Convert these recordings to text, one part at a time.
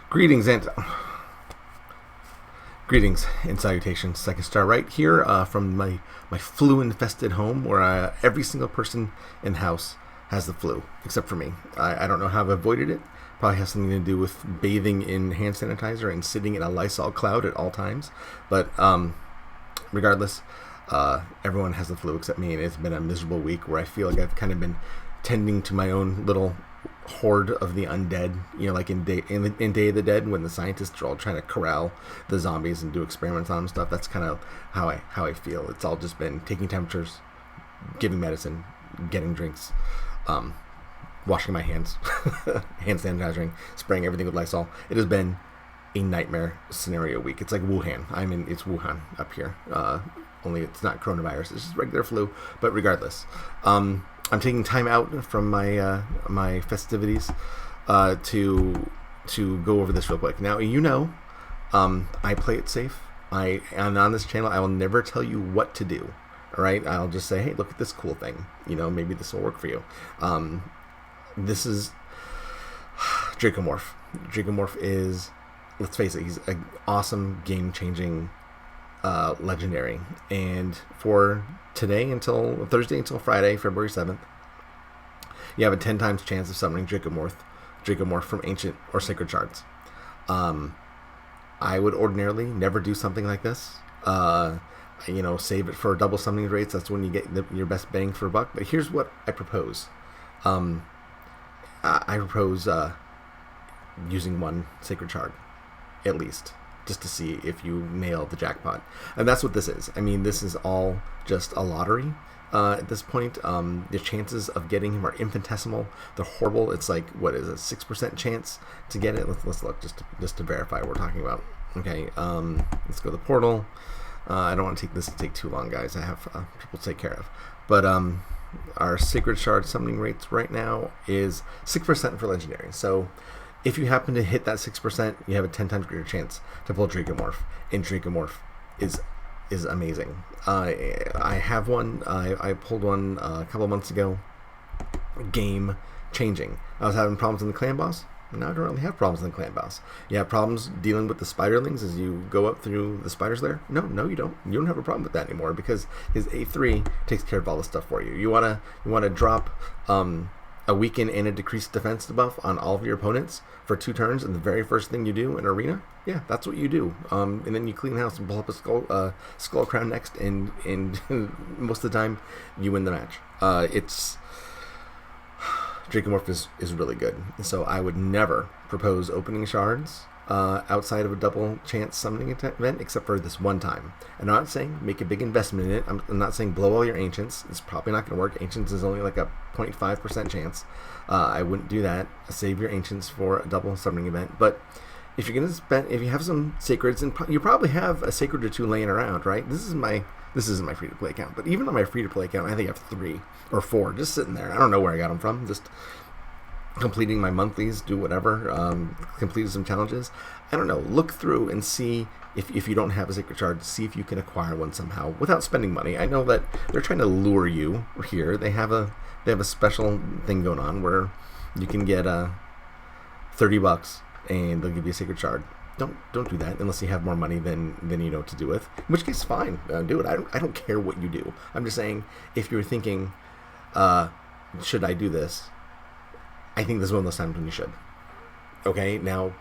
Greetings and greetings and salutations. Second star right here from my flu-infested home, where every single person in the house has the flu except for me. I don't know how I've avoided it. Probably has something to do with bathing in hand sanitizer and sitting in a Lysol cloud at all times. But regardless, everyone has the flu except me, and it's been a miserable week where I feel like I've kind of been tending to my own little horde of the undead, like in Day of the Dead, when the scientists are all trying to corral the zombies and do experiments on them and stuff. That's kind of how I feel. It's all just been taking temperatures, giving medicine, getting drinks, washing my hands, hand sanitizing, spraying everything with Lysol. It has been a nightmare scenario week. It's like Wuhan. It's Wuhan up here. Only it's not coronavirus. It's just regular flu. But regardless, I'm taking time out from my my festivities to go over this real quick. Now, I play it safe. And on this channel, I will never tell you what to do. All right, I'll just say, hey, look at this cool thing. Maybe this will work for you. This is Draco. Draco is, let's face it, he's an awesome, game-changing legendary. And for today until Thursday until Friday, February 7th, you have a 10 times chance of summoning Draco from Ancient or Sacred Shards. I would ordinarily never do something like this. Save it for double summoning rates. That's when you get your best bang for a buck. But here's what I propose. I propose using one Sacred Shard, at least, just to see if you nail the jackpot. And that's what this is. This is all just a lottery at this point. The chances of getting him are infinitesimal. They're horrible. It's like, what is it, 6% chance to get it? Let's look just to verify what we're talking about. Okay, let's go to the portal. I don't want to take too long, guys. I have people to take care of. But our Sacred Shard summoning rates right now is 6% for Legendary. So if you happen to hit that 6%, you have a 10 times greater chance to pull Draco. And Draco is amazing. I have one. I pulled one a couple months ago. Game changing. I was having problems in the clan boss. Now I don't really have problems in the clan boss. You have problems dealing with the spiderlings as you go up through the spider's lair? No, you don't. You don't have a problem with that anymore because his A3 takes care of all the stuff for you. You wanna drop a weaken and a decreased defense debuff on all of your opponents for 2 turns, and the very first thing you do in arena, yeah, that's what you do. And then you clean house and pull up a skull crown next, and most of the time you win the match. Draco is really good. So I would never propose opening shards outside of a double chance summoning event, except for this one time. And I'm not saying make a big investment in it. I'm not saying blow all your ancients. It's probably not going to work. Ancients is only like a 0.5% chance. I wouldn't do that. Save your ancients for a double summoning event. But if you're going to if you have some sacreds, and you probably have a sacred or 2 laying around, right? This isn't my free-to-play account, but even on my free-to-play account, I think I have 3 or 4 just sitting there. I don't know where I got them from. Just completing my monthlies, do whatever, completed some challenges. I don't know. Look through and see if you don't have a Sacred Shard, see if you can acquire one somehow without spending money. I know that they're trying to lure you here. They have a special thing going on where you can get $30 and they'll give you a Sacred Shard. Don't do that unless you have more money than you know what to do with. In which case, fine, do it. I don't care what you do. I'm just saying, if you're thinking, should I do this? I think this is one of those times when you should. Okay, now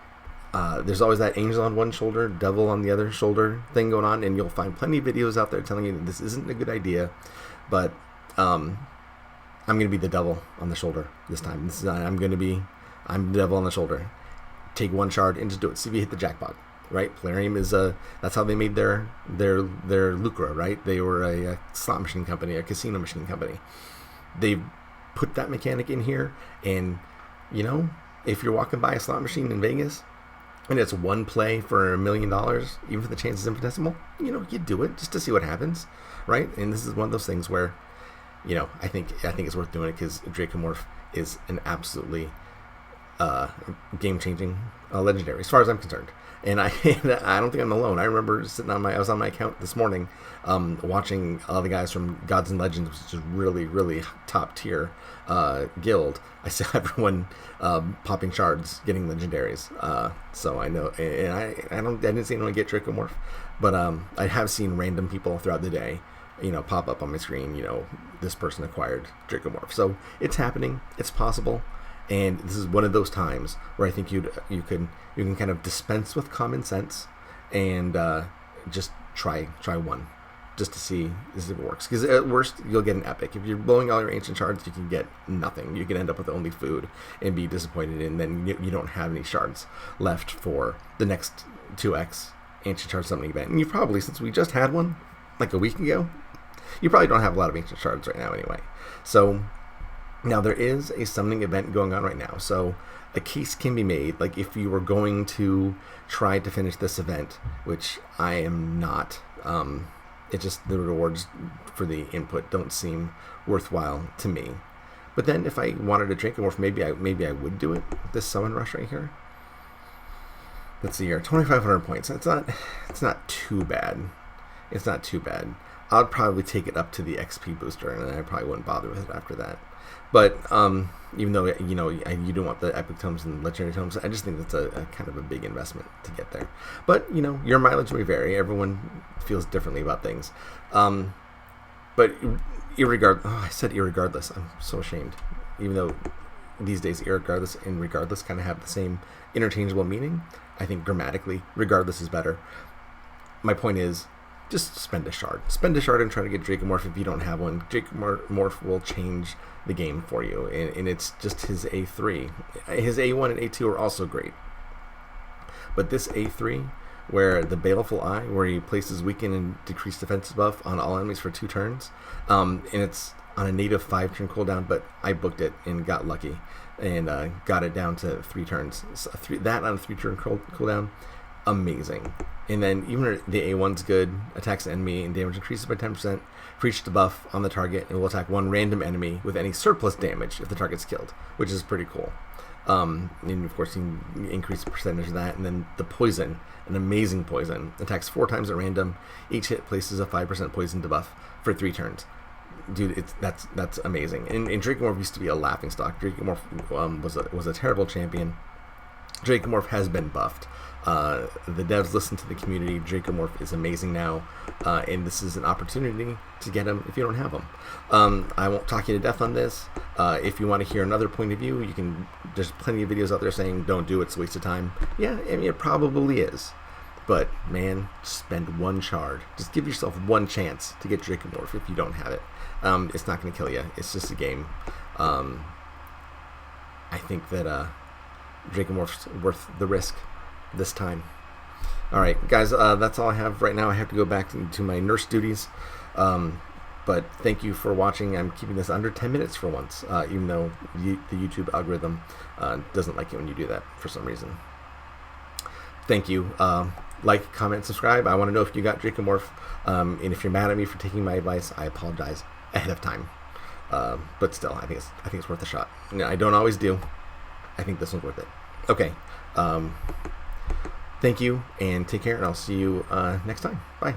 there's always that angel on one shoulder, devil on the other shoulder thing going on, and you'll find plenty of videos out there telling you that this isn't a good idea. But I'm going to be the devil on the shoulder this time. I'm the devil on the shoulder. Take 1 shard and just do it. See if you hit the jackpot, right? Plarium is that's how they made their lucre, right? They were a slot machine company, a casino machine company. They put that mechanic in here, and if you're walking by a slot machine in Vegas and it's 1 play for $1 million, even if the chance is infinitesimal, you do it just to see what happens, right? And this is one of those things where I think it's worth doing it because Draco is an absolutely game-changing legendary, as far as I'm concerned. And I I don't think I'm alone. I remember I was on my account this morning, watching all the guys from Gods and Legends, which is really top tier guild. I saw everyone popping shards, getting legendaries. So I know, and I didn't see anyone get Dracomorph, but I have seen random people throughout the day, pop up on my screen. This person acquired Dracomorph. So it's happening. It's possible. And this is one of those times where I think you can kind of dispense with common sense and just try one, just to see if it works. Because at worst, you'll get an epic. If you're blowing all your ancient shards, you can get nothing. You can end up with only food and be disappointed, and then you don't have any shards left for the next 2x ancient shard summoning event. And you probably, since we just had one like a week ago, you probably don't have a lot of ancient shards right now anyway. So now there is a summoning event going on right now. So a case can be made, like if you were going to try to finish this event, which I am not, it just, the rewards for the input don't seem worthwhile to me. But then if I wanted a Dracomorph, maybe I would do it. This summon rush right here. Let's see here, 2,500 points. It's not too bad. It's not too bad. I'd probably take it up to the XP booster, and I probably wouldn't bother with it after that. But even though you don't want the epic tomes and legendary tomes, I just think that's a kind of a big investment to get there. But your mileage may vary. Everyone feels differently about things. But I said irregardless. I'm so ashamed. Even though these days irregardless and regardless kind of have the same interchangeable meaning, I think grammatically regardless is better. My point is, just spend a shard. Spend a shard and try to get Dracomorph if you don't have one. Dracomorph will change the game for you, and it's just his A3. His A1 and A2 are also great. But this A3, where the Baleful Eye, where he places weaken and decreased defense buff on all enemies for 2 turns, and it's on a native 5-turn cooldown, but I booked it and got lucky and got it down to 3 turns. So that on a 3-turn cooldown, amazing. And then even the A1's good, attacks an enemy and damage increases by 10% for each debuff on the target, and will attack one random enemy with any surplus damage if the target's killed, which is pretty cool. And of course you can increase the percentage of that. And then the poison, an amazing poison, attacks 4 times at random. Each hit places a 5% poison debuff for 3 turns. Dude, that's amazing. And Dracomorph used to be a laughingstock. Dracomorph was a terrible champion. Dracomorph has been buffed. The devs listen to the community. Dracomorph is amazing now, and this is an opportunity to get him if you don't have him. I won't talk you to death on this. If you want to hear another point of view, there's plenty of videos out there saying don't do it, it's a waste of time. Yeah, I mean, it probably is. But man, spend 1 shard. Just give yourself 1 chance to get Dracomorph if you don't have it. It's not going to kill you. It's just a game. I think that Dracomorph's worth the risk this time. Alright guys, that's all I have right now. I have to go back to my nurse duties, but thank you for watching. I'm keeping this under 10 minutes for once, even though the YouTube algorithm doesn't like it when you do that for some reason. Thank you. Like, comment, subscribe. I want to know if you got Dracomorph, and if you're mad at me for taking my advice, I apologize ahead of time. But still, I think it's worth a shot. I don't always do. I think this one's worth it. Okay. Thank you, and take care, and I'll see you next time. Bye.